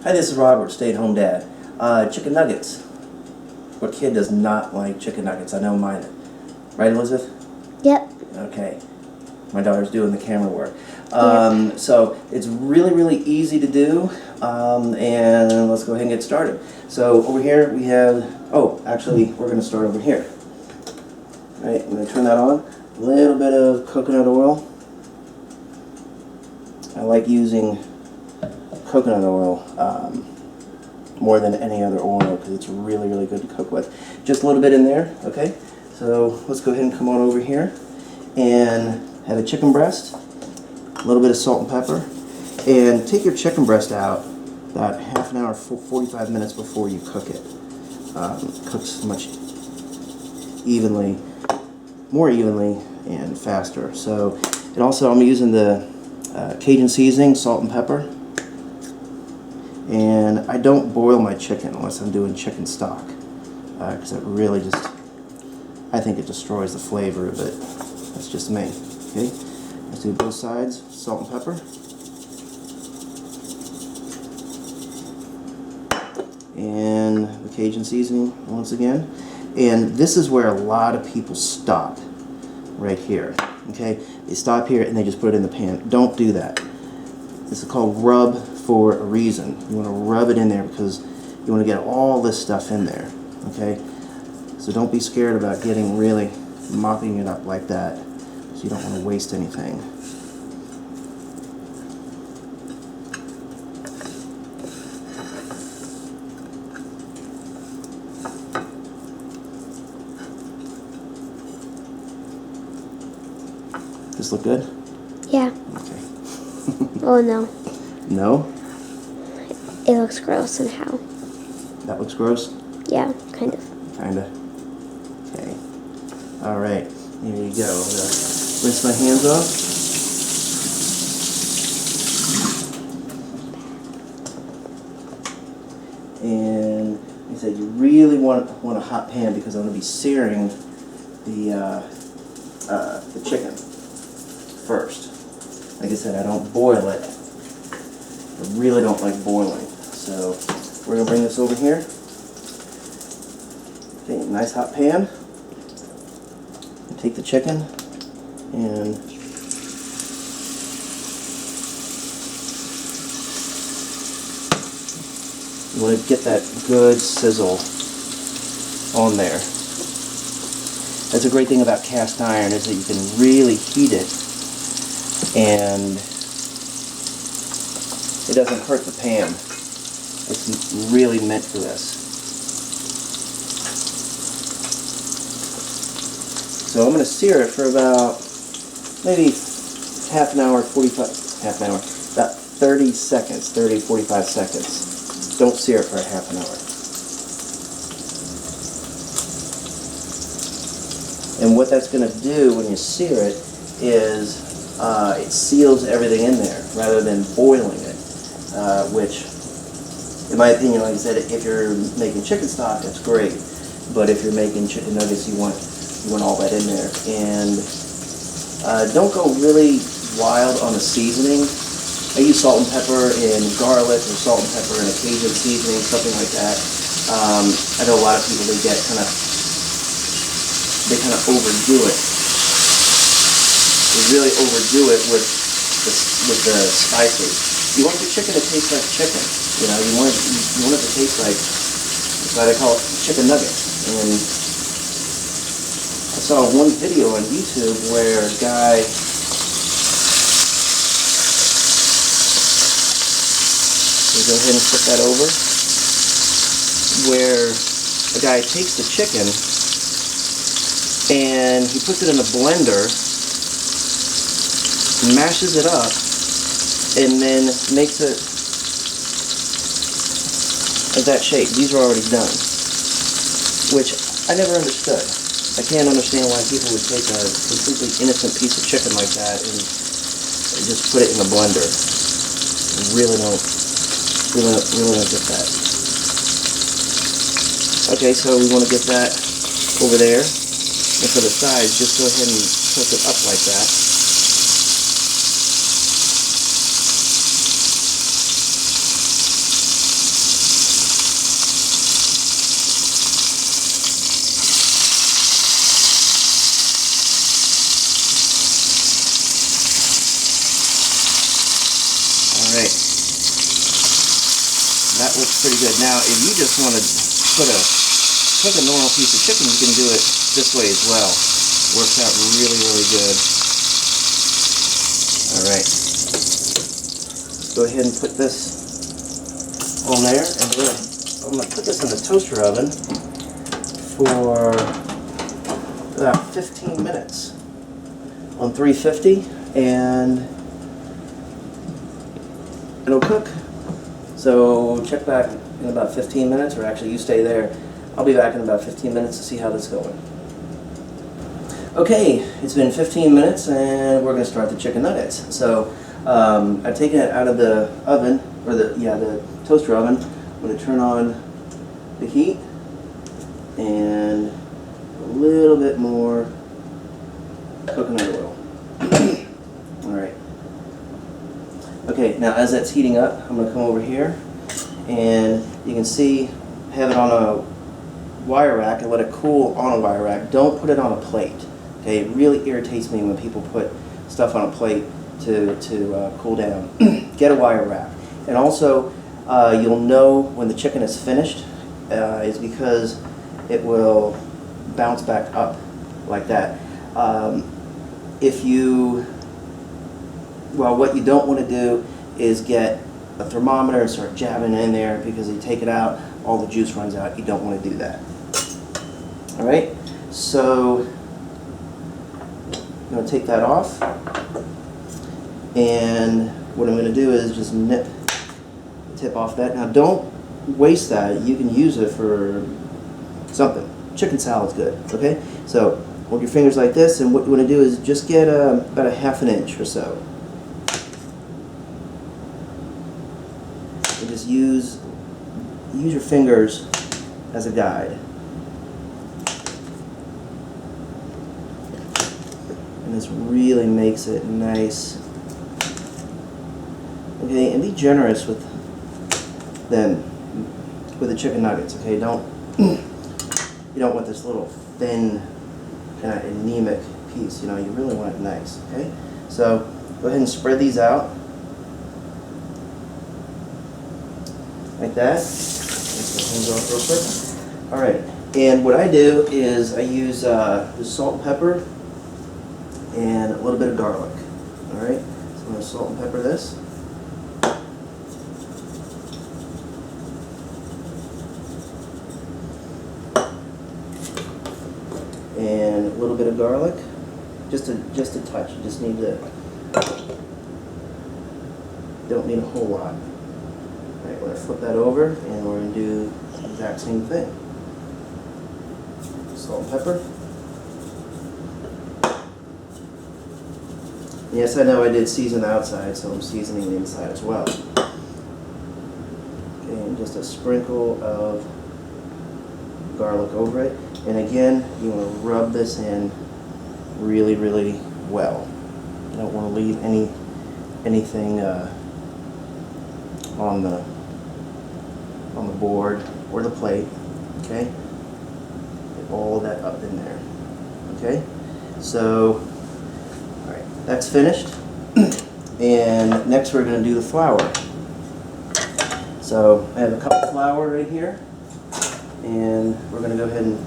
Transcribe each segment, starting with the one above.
Hi, this is Robert, stay-at-home dad. Chicken nuggets. What kid does not like chicken nuggets? I know mine. Right, Elizabeth? Yep. Okay. My daughter's doing the camera work. Yep. So it's really, really easy to do. And let's go ahead and get started. So over here we have, oh, actually we're going to start over here. All right, I'm going to turn that on. A little bit of coconut oil. I like using coconut oil more than any other oil because it's really, really good to cook with. Just a little bit in there, okay? So let's go ahead and come on over here and have a chicken breast, a little bit of salt and pepper, and take your chicken breast out about half an hour, 45 minutes before you cook it. Cooks much more evenly and faster. So, and also I'm using the Cajun seasoning, salt and pepper. And I don't boil my chicken unless I'm doing chicken stock, because it really just, I think it destroys the flavor of it. That's just me. Okay, let's do both sides, salt and pepper. And the Cajun seasoning once again. And this is where a lot of people stop, right here. Okay, they stop here and they just put it in the pan. Don't do that. This is called rub for a reason. You want to rub it in there because you want to get all this stuff in there. Okay, so don't be scared about getting really mopping it up like that. So you don't want to waste anything. This look good? Yeah. Okay. Oh no. No? It looks gross somehow. That looks gross? Yeah, kind of. Kinda. Okay. Alright. Here you go. I'm gonna rinse my hands off. And like I said, you really want a hot pan because I'm going to be searing the chicken first. Like I said, I don't boil it. I really don't like boiling. So we're going to bring this over here. Okay, nice hot pan. Take the chicken and you want to get that good sizzle on there. That's a great thing about cast iron is that you can really heat it and it doesn't hurt the pan. It's really meant for this. So I'm going to sear it for about maybe half an hour, about 30 seconds, 30, 45 seconds. Don't sear it for a half an hour. And what that's going to do when you sear it is it seals everything in there rather than boiling it, which, in my opinion, like I said, if you're making chicken stock, that's great. But if you're making chicken nuggets, you want all that in there. And don't go really wild on the seasoning. I use salt and pepper and garlic, or salt and pepper and a Cajun seasoning, something like that. I know a lot of people, they kind of overdo it. They really overdo it with the spices. You want the chicken to taste like chicken. You know, you want it to taste like, that's why they call it chicken nuggets. And I saw one video on YouTube where a guy, we'll go ahead and flip that over, where a guy takes the chicken and he puts it in a blender, mashes it up, and then makes it of that shape. These are already done, which I never understood. I can't understand why people would take a completely innocent piece of chicken like that and just put it in a blender. I really don't get that. Okay, so we want to get that over there. And for the sides, just go ahead and tilt it up like that. looks pretty good. Now, if you just want to take a normal piece of chicken, you can do it this way as well. Works out really, really good. All right. Let's go ahead and put this on there, and I'm going to put this in the toaster oven for about 15 minutes on 350, and it'll cook. So check back in about 15 minutes, or actually you stay there. I'll be back in about 15 minutes to see how this is going. Okay, it's been 15 minutes and we're going to start the chicken nuggets. So I've taken it out of the oven, or the toaster oven. I'm going to turn on the heat and a little bit more coconut oil. Alright. Okay, now as that's heating up, I'm going to come over here, and you can see I have it on a wire rack and let it cool on a wire rack. Don't put it on a plate. Okay, it really irritates me when people put stuff on a plate to cool down. Get a wire rack. And also, you'll know when the chicken is finished is because it will bounce back up like that. What you don't want to do is get a thermometer and start jabbing in there, because you take it out, all the juice runs out. You don't want to do that. Alright, so I'm going to take that off, and what I'm going to do is just nip the tip off that. Now don't waste that. You can use it for something. Chicken salad's good, okay? So hold your fingers like this, and what you want to do is just get about a ½ inch or so. And just use your fingers as a guide. And this really makes it nice. Okay, and be generous with them, with the chicken nuggets. Okay, you don't want this little thin, kind of anemic piece. You know, you really want it nice. Okay, so go ahead and spread these out like that. Let's get things off real quick. All right, and what I do is I use salt and pepper and a little bit of garlic. All right, so I'm going to salt and pepper this. And a little bit of garlic, just a touch. You just need to, don't need a whole lot. All right, we're going to flip that over, and we're going to do the exact same thing. Salt and pepper. Yes, I know I did season the outside, so I'm seasoning the inside as well. Okay, and just a sprinkle of garlic over it. And again, you want to rub this in really, really well. You don't want to leave anything on the board or the plate. Okay, get all that up in there. Okay, so all right, that's finished. And next we're going to do the flour. So I have a cup of flour right here, and we're going to go ahead and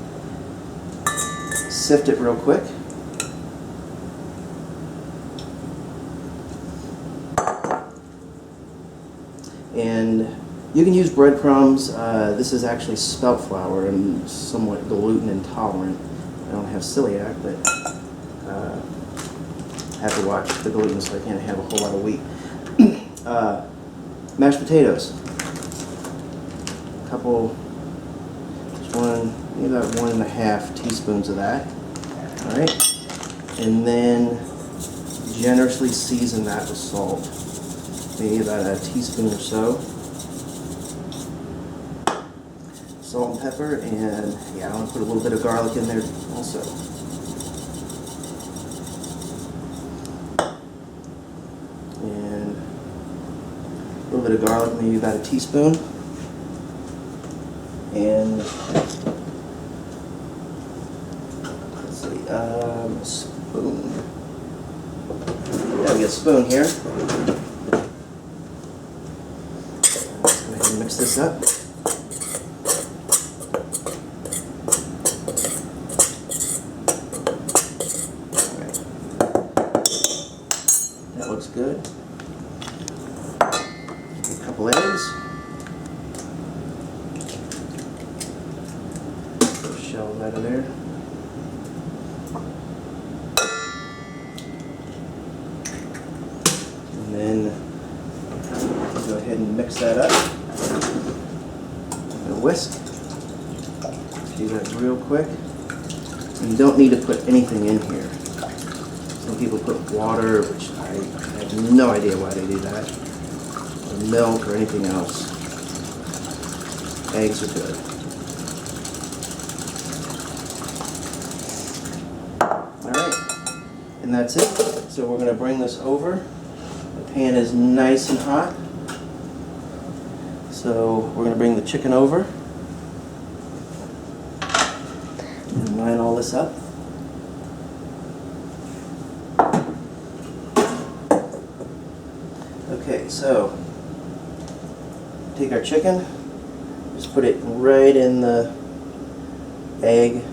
sift it real quick. And you can use breadcrumbs. This is actually spelt flour. I'm somewhat gluten intolerant. I don't have celiac, but I have to watch the gluten, so I can't have a whole lot of wheat. Mashed potatoes. A couple, just maybe about 1½ teaspoons of that. All right, and then generously season that with salt. Maybe about a teaspoon or so. Salt and pepper, and yeah, I want to put a little bit of garlic in there also. And a little bit of garlic, maybe about a teaspoon. And let's see, a spoon. Gotta get a spoon here. Let's go ahead Mix this up. Alright. That looks good. A couple eggs. Those shells out of there. And then go ahead and mix that up. A whisk. Do that real quick. And you don't need to put anything in here. Some people put water, which I have no idea why they do that. Or milk or anything else. Eggs are good. Alright. And that's it. So we're going to bring this over. The pan is nice and hot. So we're going to bring the chicken over and line all this up. Okay, so take our chicken, just put it right in the egg.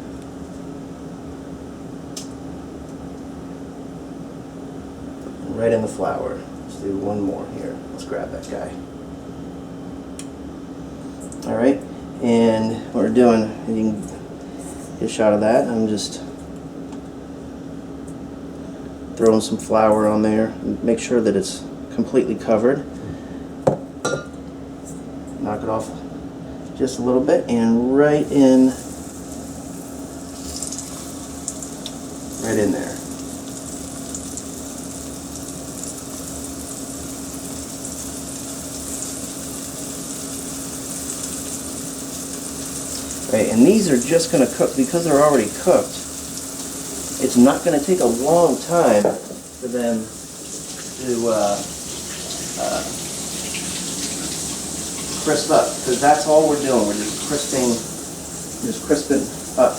And right in the flour. Let's do one more here. Let's grab that guy. Alright, and what we're doing, you can get a shot of that. I'm just throwing some flour on there. Make sure that it's completely covered. Knock it off just a little bit and right in there. Right, and these are just going to cook because they're already cooked. It's not going to take a long time for them to crisp up, because that's all we're doing. We're just crisping up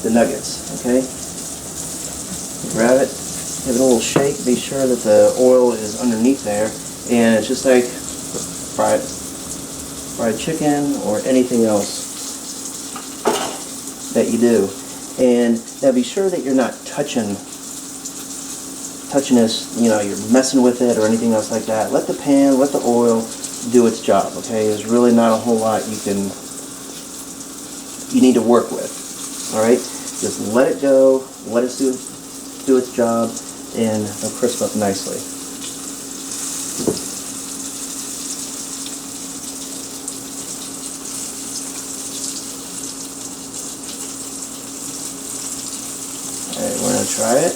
the nuggets. Okay. Grab it, give it a little shake. Be sure that the oil is underneath there, and it's just like fried chicken or anything else that you do. And now be sure that you're not touching this, you know, you're messing with it or anything else like that. Let the pan, let the oil do its job, okay? There's really not a whole lot you need to work with, all right? Just let it go, let it do its job, and it'll crisp up nicely. Alright, we're going to try it.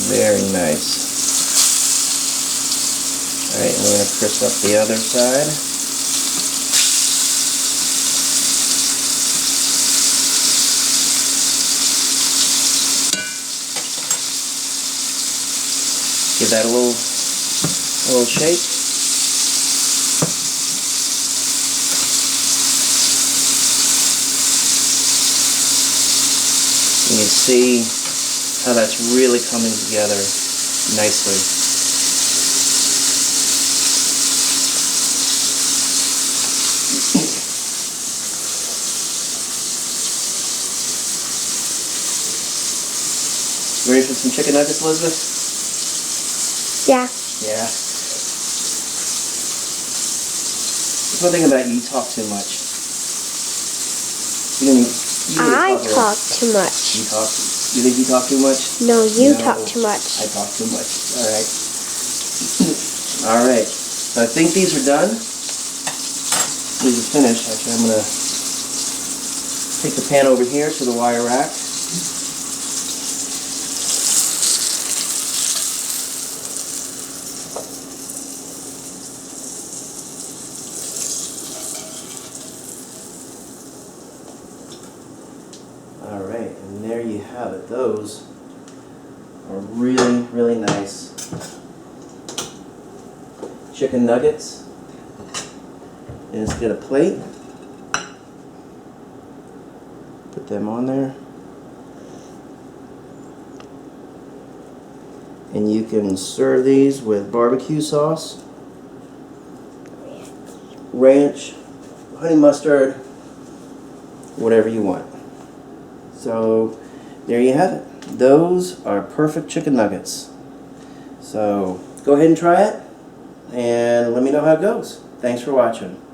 Very nice. Alright, we're going to crisp up the other side. Give that a little shake. You can see how that's really coming together nicely. Ready for some chicken nuggets, Elizabeth? Yeah. Yeah. That's one thing about you talk too much. I talk too much. You think you talk too much? No, you talk too much. I talk too much. Alright. Alright. So I think these are done. These are finished. Actually, I'm going to take the pan over here to the wire rack. Alright, and there you have it. Those are really, really nice chicken nuggets. And let's get a plate. Put them on there. And you can serve these with barbecue sauce, ranch, honey mustard, whatever you want. So there you have it. Those are perfect chicken nuggets. So go ahead and try it and let me know how it goes. Thanks for watching.